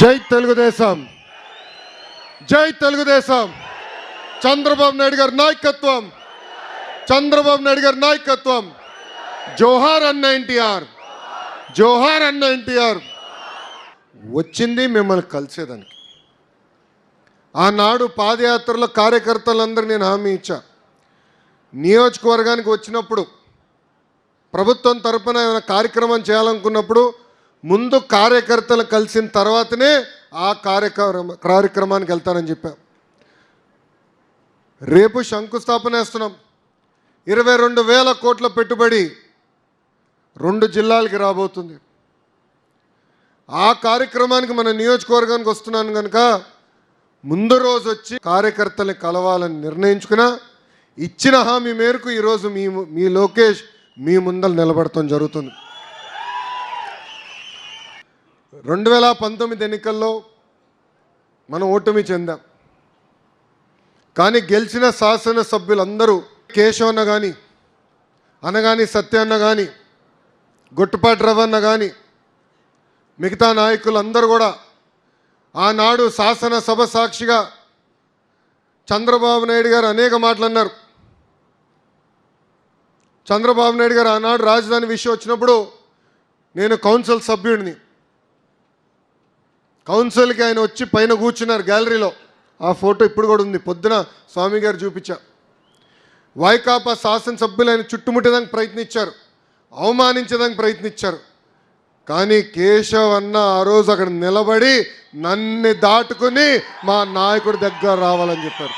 జై తెలుగుదేశం, జై తెలుగుదేశం. చంద్రబాబు నాయుడు గారి నాయకత్వం, చంద్రబాబు నాయుడు గారి నాయకత్వం. జోహార్ అన్న ఎన్టీఆర్, జోహార్ అన్న ఎన్టీఆర్. వచ్చింది మిమ్మల్ని కలిసేదానికి. ఆనాడు పాదయాత్రలో కార్యకర్తలందరూ నేను హామీ ఇచ్చా, నియోజకవర్గానికి వచ్చినప్పుడు ప్రభుత్వం తరపున ఏమైనా కార్యక్రమం చేయాలనుకున్నప్పుడు ముందు కార్యకర్తలు కలిసిన తర్వాతనే ఆ కార్యక్రమానికి వెళ్తానని చెప్పా. రేపు శంకుస్థాపన వేస్తున్నాం. 22,000 కోట్ల పెట్టుబడి 2 జిల్లాలకి రాబోతుంది. ఆ కార్యక్రమానికి మన నియోజకవర్గానికి వస్తున్నాను కనుక ముందు రోజు వచ్చి కార్యకర్తల్ని కలవాలని నిర్ణయించుకున్నా. ఇచ్చిన హామీ మేరకు ఈరోజు మీ లోకేష్ మీ ముందర నిలబడటం జరుగుతుంది. 2019 ఎన్నికల్లో మనం ఓటమి చెందాం. కానీ గెలిచిన శాసనసభ్యులందరూ కేశవన్న కానీ, అనగాని సత్యన్న కానీ, గొట్టుపాటి రవన్న కానీ, మిగతా నాయకులందరూ కూడా ఆనాడు శాసనసభ సాక్షిగా చంద్రబాబు నాయుడు గారు అనేక మాటలు అన్నారు. చంద్రబాబు నాయుడు గారు ఆనాడు రాజధాని విషయం వచ్చినప్పుడు నేను కౌన్సిల్ సభ్యుడిని. కౌన్సిల్కి ఆయన వచ్చి పైన కూర్చున్నారు గ్యాలరీలో. ఆ ఫోటో ఇప్పుడు కూడా ఉంది, పొద్దున స్వామి గారు చూపించా. వైకాపా శాసనసభ్యులు ఆయన చుట్టుముట్టేదానికి ప్రయత్నించారు, అవమానించడానికి ప్రయత్నించారు. కానీ కేశవ్ అన్న ఆ రోజు అక్కడ నిలబడి నన్ను దాటుకుని మా నాయకుడి దగ్గర రావాలని చెప్పారు.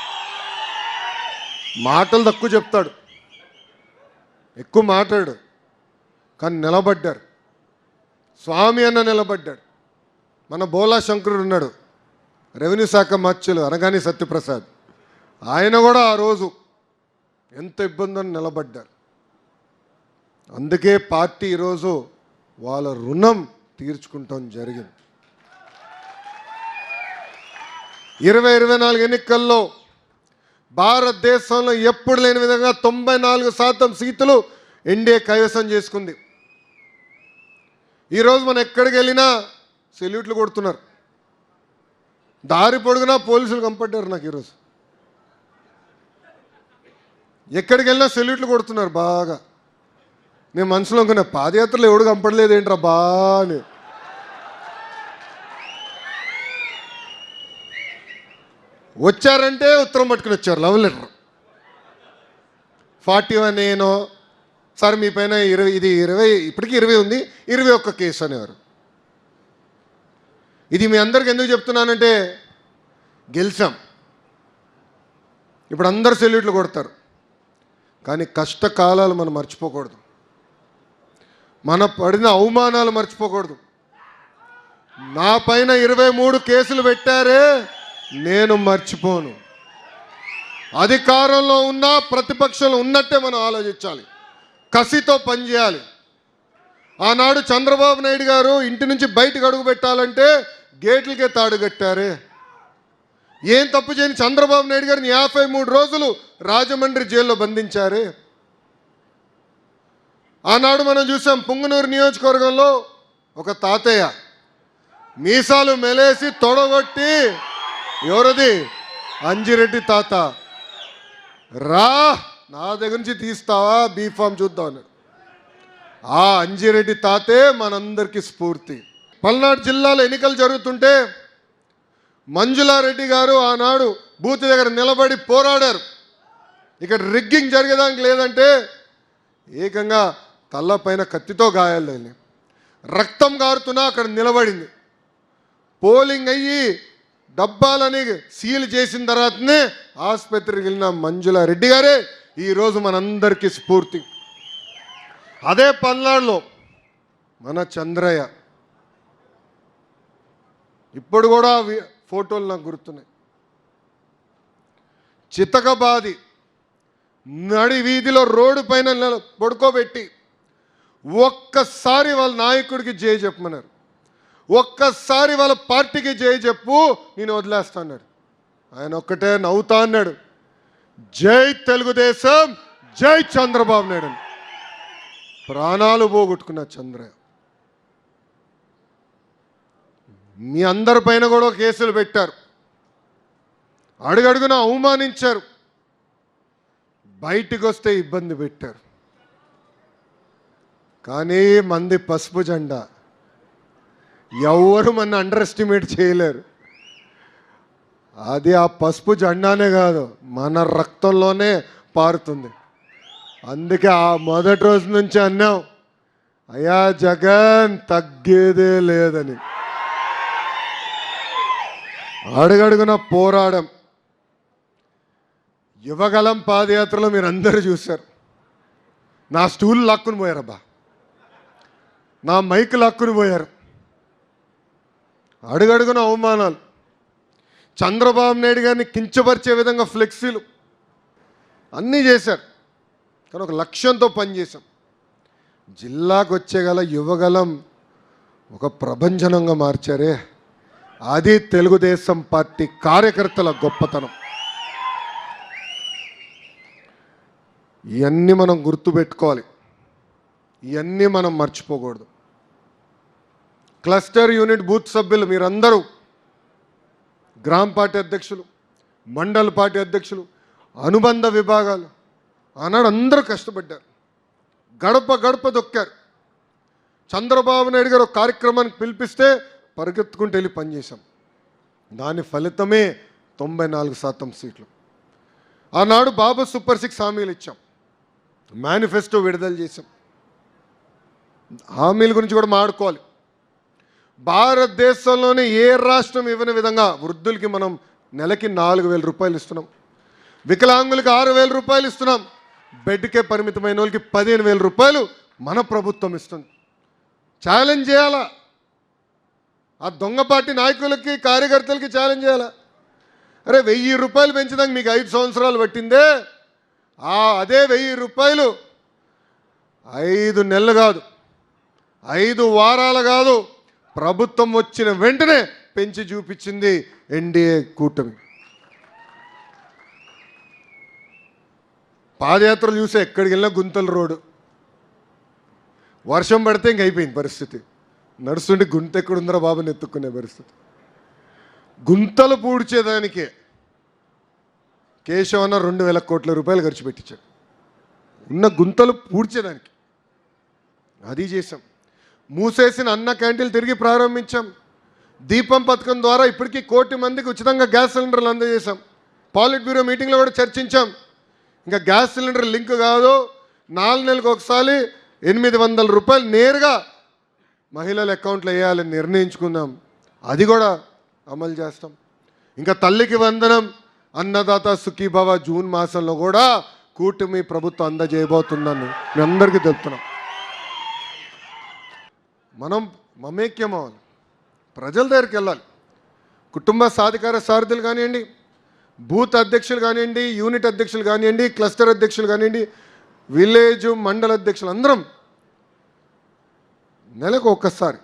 మాటలు తక్కువ చెప్తాడు, ఎక్కువ మాట్లాడు, కానీ నిలబడ్డారు. స్వామి అన్న నిలబడ్డాడు. మన బోలా శంకరుడు ఉన్నాడు, రెవెన్యూ శాఖ మార్చులు అనగాని సత్యప్రసాద్, ఆయన కూడా ఆ రోజు ఎంత ఇబ్బందిని నిలబడ్డారు. అందుకే పార్టీ ఈరోజు వాళ్ళ రుణం తీర్చుకుంటాం జరిగింది. 2024 ఎన్నికల్లో భారతదేశంలో ఎప్పుడు లేని విధంగా 94% సీట్లు ఎన్డీఏ కైవసం చేసుకుంది. ఈరోజు మనం ఎక్కడికి వెళ్ళినా సెల్యూట్లు కొడుతున్నారు. దారి పొడుగునా పోలీసులు కంపడ్డారు నాకు ఈరోజు. ఎక్కడికి వెళ్ళినా సెల్యూట్లు కొడుతున్నారు బాగా. నేను మనసులో అనుకున్నా, పాదయాత్రలు ఎవడు కంపడలేదు ఏంట్రా బాని. వచ్చారంటే ఉత్తరం పట్టుకుని వచ్చారు, లవ్ లెటర్. 41 నేను సార్ మీ పైన 20 ఇప్పటికీ 20 ఉంది, 21 కేసు అనేవారు. ఇది మీ అందరికి ఎందుకు చెప్తున్నానంటే గెలిచాం, ఇప్పుడు అందరు సెల్యూట్లు కొడతారు. కానీ కష్టకాలాలు మనం మర్చిపోకూడదు, మన పడిన అవమానాలు మర్చిపోకూడదు. నా పైన 23 కేసులు పెట్టారే, నేను మర్చిపోను. అధికారంలో ఉన్నా ప్రతిపక్షంలో ఉన్నట్టే మనం ఆలోచించాలి, కసితో పనిచేయాలి. ఆనాడు చంద్రబాబు నాయుడు గారు ఇంటి నుంచి బయటకు అడుగు పెట్టాలంటే గేట్లకే తాడు కట్టారే. ఏం తప్పు చేయని చంద్రబాబు నాయుడు గారిని 53 రోజులు రాజమండ్రి జైల్లో బంధించారే. ఆనాడు మనం చూసాం పుంగనూరు నియోజకవర్గంలో ఒక తాతయ్య మీసాలు మెలేసి తొడగొట్టి, ఎవరది అంజిరెడ్డి తాత, రా నా దగ్గర నుంచి తీస్తావా బీఫామ్ చూద్దాం అన్నాడు. ఆ అంజిరెడ్డి తాతే మనందరికీ స్ఫూర్తి. పల్నాడు జిల్లాలో ఎన్నికలు జరుగుతుంటే మంజులారెడ్డి గారు ఆనాడు బూత్ దగ్గర నిలబడి పోరాడారు. ఇక్కడ రిగ్గింగ్ జరిగేదానికి లేదంటే ఏకంగా తల్లపైన కత్తితో గాయాలు, రక్తం గారుతున్నా అక్కడ నిలబడింది. పోలింగ్ అయ్యి డబ్బాలని సీల్ చేసిన తర్వాతనే ఆసుపత్రికి వెళ్ళిన మంజులారెడ్డి గారే ఈరోజు మనందరికీ స్ఫూర్తి. అదే పల్నాడులో మన చంద్రయ్య, ఇప్పుడు కూడా ఫోటోలు నాకు గుర్తున్నాయి. చితకబాది నడి వీధిలో రోడ్డు పైన పడుకోబెట్టి ఒక్కసారి వాళ్ళ నాయకుడికి జై చెప్పమన్నారు, ఒక్కసారి వాళ్ళ పార్టీకి జై చెప్పు నేను వదిలేస్తా అన్నాడు. ఆయన ఒక్కటే నవ్వుతా అన్నాడు, జై తెలుగుదేశం, జై చంద్రబాబు నాయుడు. ప్రాణాలు పోగొట్టుకున్న చంద్రయ్య మీ అందరిపైన కూడా కేసులు పెట్టారు, అడుగడుగున అవమానించారు, బయటికి వస్తే ఇబ్బంది పెట్టారు. కానీ మంది పసుపు జెండా, ఎవరు మన అండర్ ఎస్టిమేట్ చేయలేరు. అది ఆ పసుపు జెండానే కాదు, మన రక్తంలోనే పారుతుంది. అందుకే ఆ మొదటి రోజు నుంచి అన్నాం, అయ్యా జగన్ తగ్గేదే లేదని. అడుగడుగున పోరాడం. యువగలం పాదయాత్రలో మీరు అందరూ చూశారు, నా స్టూల్ లాక్కుని పోయారబ్బా, నా మైక్ లాక్కుని పోయారు. అడుగడుగున అవమానాలు, చంద్రబాబు నాయుడు గారిని కించపరిచే విధంగా ఫ్లెక్సీలు అన్నీ చేశారు. కానీ ఒక లక్ష్యంతో పనిచేశాం. జిల్లాకు వచ్చేగల యువగలం ఒక ప్రభంజనంగా మార్చారే, అది తెలుగుదేశం పార్టీ కార్యకర్తల గొప్పతనం. ఇవన్నీ మనం గుర్తుపెట్టుకోవాలి, ఇవన్నీ మనం మర్చిపోకూడదు. క్లస్టర్ యూనిట్ బూత్ సభ్యులు మీరందరూ, గ్రామ పార్టీ అధ్యక్షులు, మండల పార్టీ అధ్యక్షులు, అనుబంధ విభాగాలు, ఆనాడు అందరూ కష్టపడ్డారు, గడప గడప దొక్కారు. చంద్రబాబు నాయుడు గారు ఒక కార్యక్రమానికి పిలిపిస్తే పరిగెత్తుకుంటూ వెళ్ళి పనిచేశాం. దాని ఫలితమే 94% సీట్లు. ఆనాడు బాబు సూపర్ 6 హామీలు ఇచ్చాం, మేనిఫెస్టో విడుదల చేశాం. హామీల గురించి కూడా మాట్లాడుకోవాలి. భారతదేశంలోనే ఏ రాష్ట్రం ఇవ్వని విధంగా వృద్ధులకి మనం నెలకి 4,000 రూపాయలు ఇస్తున్నాం, వికలాంగులకి 6,000 రూపాయలు ఇస్తున్నాం, బెడ్కే పరిమితమైన వాళ్ళకి 15,000 రూపాయలు మన ప్రభుత్వం ఇస్తుంది. ఛాలెంజ్ చేయాలా, ఆ దొంగపాటి నాయకులకి కార్యకర్తలకి ఛాలెంజ్ చేయాలా. అరే 1,000 రూపాయలు పెంచడానికి మీకు 5 సంవత్సరాలు పట్టిందే, అదే 1,000 రూపాయలు 5 నెలలు కాదు, 5 వారాలు కాదు, ప్రభుత్వం వచ్చిన వెంటనే పెంచి చూపించింది ఎన్డీఏ కూటమి. పాదయాత్రలు చూసే ఎక్కడికి వెళ్ళినా గుంతల రోడ్డు, వర్షం పడితే ఇంక అయిపోయింది పరిస్థితి. నడుస్తుంటే గుంత ఎక్కడుందరా బాబుని ఎత్తుక్కునే పరిస్థితి. గుంతలు పూడ్చేదానికే కేశవన్న 2,000 కోట్ల రూపాయలు ఖర్చు పెట్టించాడు, ఉన్న గుంతలు పూడ్చేదానికి. అది చేసాం. మూసేసిన అన్న క్యాంటీన్లు తిరిగి ప్రారంభించాం. దీపం పథకం ద్వారా ఇప్పటికీ 1 కోటి మందికి ఉచితంగా గ్యాస్ సిలిండర్లు అందజేశాం. పాలిట్ బ్యూరో మీటింగ్లో కూడా చర్చించాం. ఇంకా గ్యాస్ సిలిండర్ లింక్ కాదు, 4 నెలలకు ఒకసారి 800 రూపాయలు నేరుగా మహిళల అకౌంట్లో వేయాలని నిర్ణయించుకుందాం. అది కూడా అమలు చేస్తాం. ఇంకా తల్లికి వందనం, అన్నదాత సుఖీభవ జూన్ మాసంలో కూడా కూటమి ప్రభుత్వం అందజేయబోతుందని మీ అందరికీ తెలుపుతున్నాం. మనం మమేక్యం అవ్వాలి, ప్రజల దగ్గరికి వెళ్ళాలి. కుటుంబ సాధికార సారథులు కానివ్వండి, బూత్ అధ్యక్షులు కానివ్వండి, యూనిట్ అధ్యక్షులు కానివ్వండి, క్లస్టర్ అధ్యక్షులు కానివ్వండి, విలేజ్ మండల అధ్యక్షులు అందరం నెలకు ఒక్కసారి